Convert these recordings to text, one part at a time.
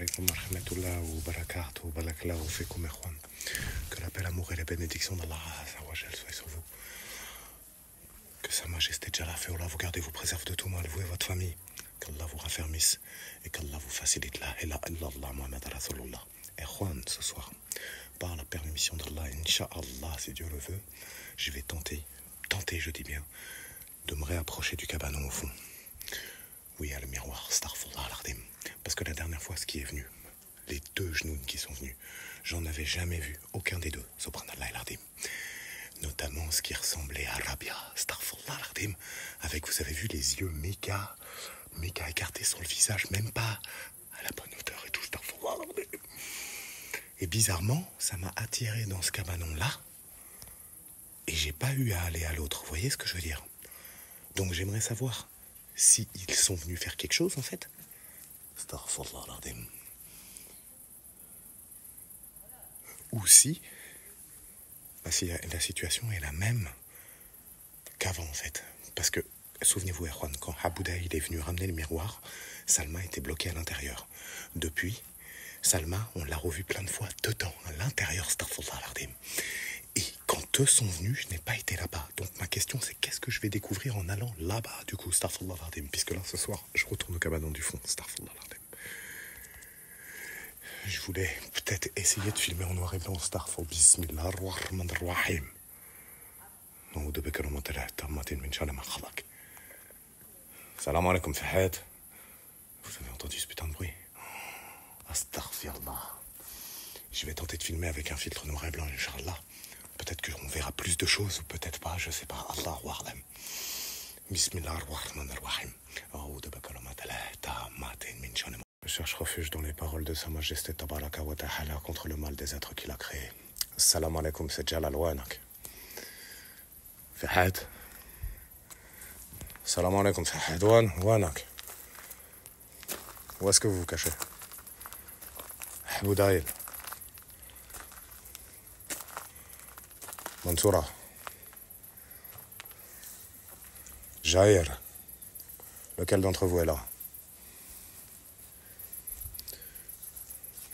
alaikum wa rahmatullah wa barakatuh, barakallahu fikum ikhwan. Que la paix, l'amour et la bénédiction d'Allah soient sur vous. Que Sa Majesté Jalal Féola vous garde et vous préserve de tout mal, vous et votre famille. Qu'Allah vous raffermisse et qu'Allah vous facilite la ilaha illallah Muhammad Rasulullah. Ikhwan, ce soir, par la permission d'Allah, Inch'Allah, si Dieu le veut, je vais tenter, je dis bien, de me réapprocher du cabanon au fond. Oui, à le miroir, astaghfirullah al-azim. Parce que la dernière fois, ce qui est venu, les deux genoux qui sont venus, j'en avais jamais vu aucun des deux, subhanallah al-azim. Notamment ce qui ressemblait à Rabia, astaghfirullah al-azim, avec, vous avez vu, les yeux méga écartés sur le visage, même pas à la bonne hauteur et tout, astaghfirullah al-azim. Et bizarrement, ça m'a attiré dans ce cabanon-là, et j'ai pas eu à aller à l'autre, vous voyez ce que je veux dire? Donc j'aimerais savoir si ils sont venus faire quelque chose en fait. Astaghfirullah al-azim. Ou si la situation est la même qu'avant en fait. Parce que, souvenez-vous Erwan, quand Habouda il est venu ramener le miroir, Salma était bloquée à l'intérieur. Depuis, Salma, on l'a revu plein de fois dedans, à l'intérieur, astaghfirullah al-azim. Et quand eux sont venus, je n'ai pas été là-bas. Donc ma question c'est qu'est-ce que je vais découvrir en allant là-bas du coup, astaghfirullah al-azim. Puisque là ce soir, je retourne au cabanon du fond, astaghfirullah al-azim. Je voulais peut-être essayer de filmer en noir et blanc, astaghfirullah, bismillah ar-rahman ar-rahim. Salam alaikum Fahad. Vous avez entendu ce putain de bruit? Astaghfirullah. Je vais tenter de filmer avec un filtre noir et blanc, Inch'Allah. Peut-être qu'on verra plus de choses, ou peut-être pas, je sais pas. Allah wa'alam. Bismillah ar-rahman ar-rahim. Je cherche refuge dans les paroles de Sa Majesté Tabaraka wa Ta'ala contre le mal des êtres qu'il a créés. Salam alaikum, c'est Jalal Wanak. Fahad. Salam alaikum, Fahad Wanak. Où est-ce que vous vous cachez? Haboudaïl. Mansoura. Jair. Lequel d'entre vous est là?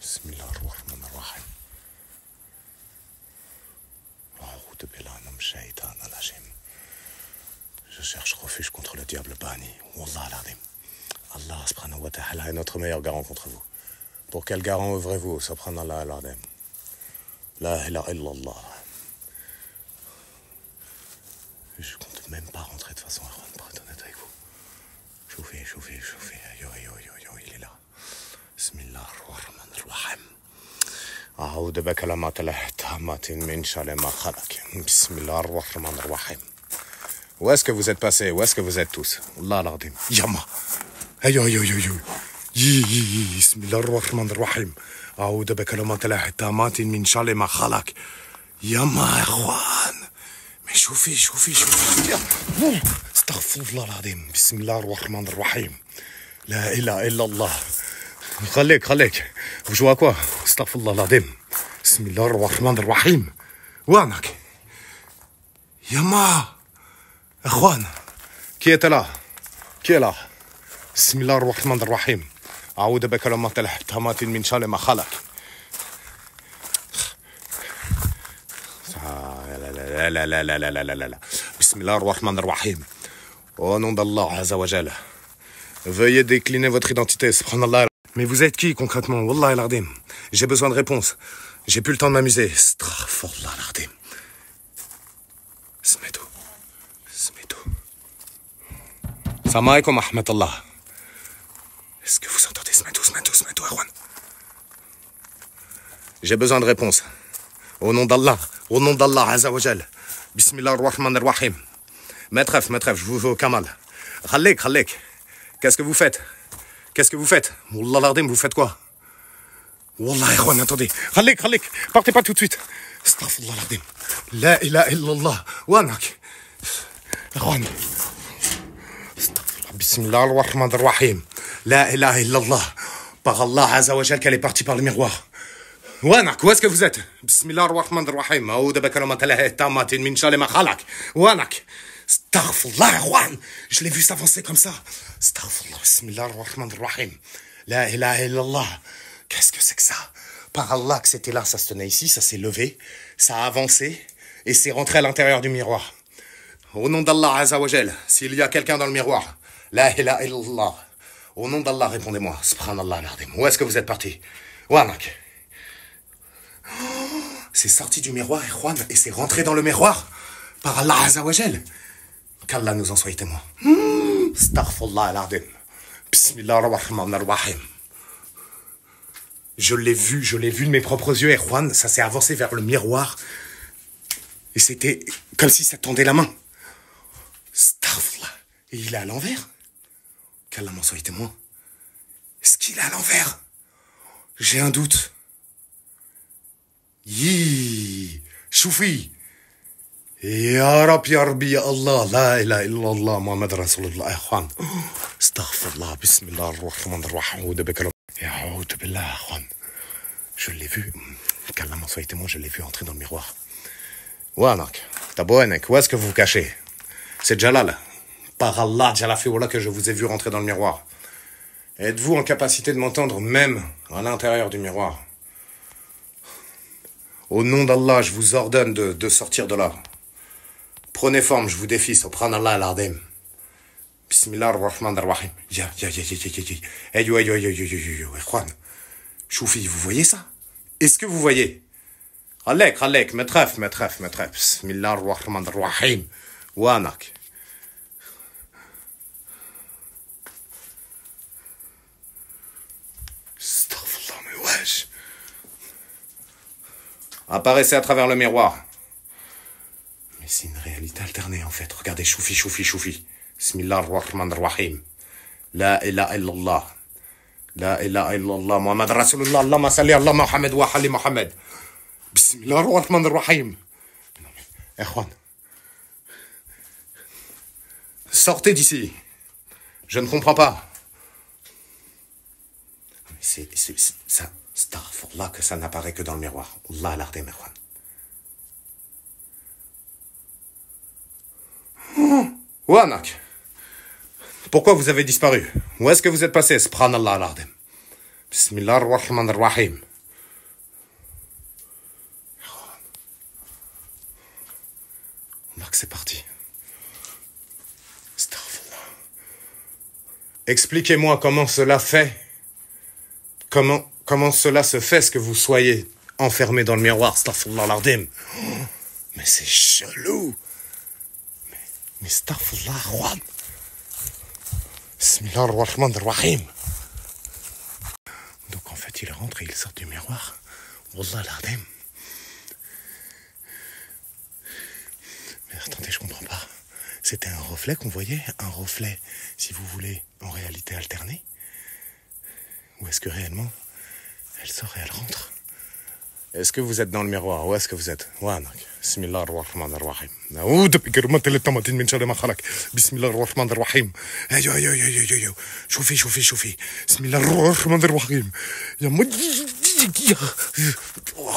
Bismillah ar-rahman ar-rahim. Je cherche refuge contre le diable banni. Wallah al-azim. Allah subhanahu wa ta'ala est notre meilleur garant contre vous. Pour quel garant œuvrez-vous? Subhanallah al-azim. La ilaha illallah. Je compte même pas rentrer de façon erronée, pour être honnête avec vous. Chauffez. Yo, il est là. Bismillah ar-rahman ar-rahim. A'udhu bi kalimatillahi tammatin min sharri ma khalaq. Bismillah ar-rahman ar-rahim. Où est-ce que vous êtes passés? Où est-ce que vous êtes tous? Allah al-azim. Yama. Yo. Bismillah ar-rahman ar-rahim. A'udhu bi kalimatillahi tammatin min sharri ma khalaq. Yama, ikhwan. Mais chauffez. Astaghfirullah al-azim. Bismillah ar-rahman ar-rahim. La ilaha illallah. Khalik. Vous jouez à quoi? Astaghfirullah al-azim. Bismillah ar-rahman ar-rahim. Wanak. Yama. Ikhwan. Qui est là? Bismillah ar-rahman ar-rahim. A'udhu bi kalimatillahi tammatin min sharri ma khalaq. La. Bismillah ar-rahman ar-rahim. Au nom d'Allah Azza wa Jalla. Veuillez décliner votre identité, subhanallah. Mais vous êtes qui concrètement? Wallah al-azim. J'ai besoin de réponses. J'ai plus le temps de m'amuser. Astaghfirullah al-azim. Smetou. Salam alaikum ahmatullah. Est-ce que vous entendez? Smetou, Erwan. J'ai besoin de réponses. Au nom d'Allah Azza wa Jal. Bismillah ar-rahman ar-rahim. Maîtref, je vous veux au kamal. Khalik. Qu'est-ce que vous faites? Wallah al-azim, vous faites quoi? Wallah, Erwan, attendez. Khalik. Partez pas tout de suite. Astaghfirullah al-azim. La ilaha illallah. Wanak. Erwan. Bismillah ar-rahman ar-rahim. La ilaha illallah. Par Allah Azza wa Jal qu'elle est partie par le miroir. Wanak, où est-ce que vous êtes? Bismillah ar-rahman ar-rahim. A'udhu bi kalimatillahi tammatin min sharri ma khalaq. Wanak. Astaghfirullah, Erwan. Je l'ai vu s'avancer comme ça. Astaghfirullah. Bismillah ar-rahman ar-rahim. La ilaha illallah. Qu'est-ce que c'est que ça? Par Allah que c'était là, ça se tenait ici, ça s'est levé, ça a avancé et c'est rentré à l'intérieur du miroir. Au nom d'Allah Azzawajal, s'il y a quelqu'un dans le miroir, la ilaha illallah. Au nom d'Allah, répondez-moi. Subhanallah al-Azim. Où est-ce que vous êtes parti? Wanak. C'est sorti du miroir, Ikhwan, et c'est rentré dans le miroir. Par Allah Azzawajal. Qu'Allah nous en soit témoin. Astaghfirullah al-Azim. Bismillah ar-Rahman ar-Rahim. Je l'ai vu de mes propres yeux, Ikhwan. Ça s'est avancé vers le miroir. Et c'était comme si ça tendait la main. Astaghfirullah. Et il est à l'envers. Qu'Allah m'en soit témoin. Est-ce qu'il est à l'envers? J'ai un doute. Choufi. Ya Rab, ya Rabbi, ya Allah, la ilaha illallah, Muhammad Rasulullah, ikhwan. Astaghfirullah, bismillah ar-Rahman ar-Rahim, ya'oud billah, ikhwan. Je l'ai vu, qu'Allah m'en soit témoin, je l'ai vu entrer dans le miroir. Wanak, tabouanek, où est-ce que vous vous cachez? C'est Jalal. Par Allah, Jalafioula, que je vous ai vu rentrer dans le miroir. Êtes-vous en capacité de m'entendre même à l'intérieur du miroir? Au nom d'Allah, je vous ordonne de sortir de là. Prenez forme, je vous défie, subhanallah al-Azim. Bismillah ar-Rahman ar-Rahim. Ikhwan. Choufi, vous voyez ça? Est-ce que vous voyez? Alek, metref. Bismillah ar-Rahman ar-Rahim. Wanak. Apparaissez à travers le miroir. Mais c'est une réalité alternée en fait. Regardez, choufi. Bismillah ar-Rahman ar-Rahim. La ilaha illallah. La ilaha illallah. Muhammad Rasulullah. Allahumma salli ala Muhammad wa ali Muhammad. Bismillah ar-Rahman ar-Rahim. Ikhwan. Sortez d'ici. Je ne comprends pas. C'est ça. Astaghfirullah que ça n'apparaît que dans le miroir. Allah al-Azim, ikhwan. Wanak. Pourquoi vous avez disparu? Où est-ce que vous êtes passé? Subhanallah al-Azim. Bismillah ar-Rahman ar-Rahim. On a que c'est parti. Astaghfirullah. Expliquez-moi comment cela fait. Comment cela se fait, ce que vous soyez enfermé dans le miroir, astaghfirullah al-Azim. Mais c'est chelou. Mais astaghfirullah, Juan. Bismillah ar-Rahman ar-Rahim. Donc en fait, il rentre et il sort du miroir. Wallah al-Azim. Mais attendez, je comprends pas. C'était un reflet qu'on voyait, un reflet, si vous voulez, en réalité alternée. Ou est-ce que réellement, elle sort et elle rentre? Est-ce que vous êtes dans le miroir? Où est-ce que vous êtes? Bismillah ar-Rahman ar-Rahim. Bismillah ar-Rahman ar-Rahim. Choufi. Bismillah ar-Rahman ar-Rahim.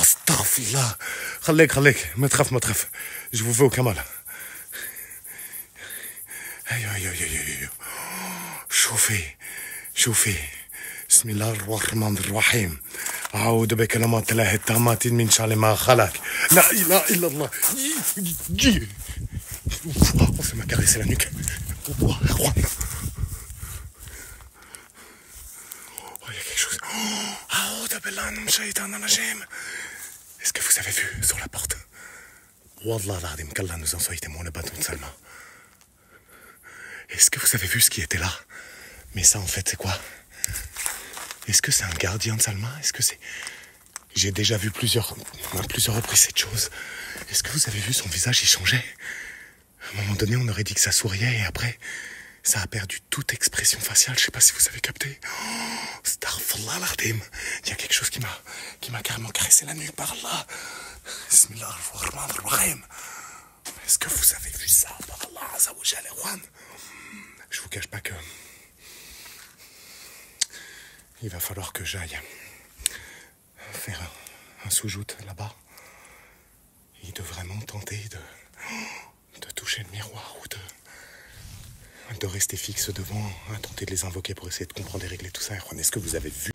Astaghfirullah. Khalek. Matraf. Je vous veux au kamal. Choufi. بسم الله الرحمن الرحيم أعوذ بكلمات الله التامات من شر ما خلق لا إله إلا الله On ça m'a caressé la nuque. Oh, il y a quelque chose. Est-ce que vous avez vu sur la porte? Wallah l'Azim, qu'Allah nous en soit témoin, le bâton de Salma. Est-ce que vous avez vu ce qui était là? Mais ça en fait c'est quoi? Est-ce que c'est un gardien de Salma? Est-ce que c'est... J'ai déjà vu à plusieurs reprises cette chose. Est-ce que vous avez vu son visage, il changeait? À un moment donné, on aurait dit que ça souriait et après, ça a perdu toute expression faciale. Je sais pas si vous avez capté. Astaghfirullah al-Azim. Il y a quelque chose qui m'a carrément caressé la nuque par Allah. Bismillah ar-Rahman ar-Rahim. Est-ce que vous avez vu ça par Allah Azzawajal, Juan? Je vous cache pas que... Il va falloir que j'aille faire un sous-joute là-bas. Et de vraiment tenter de toucher le miroir ou de rester fixe devant, tenter de les invoquer pour essayer de comprendre et régler tout ça. Est-ce que vous avez vu?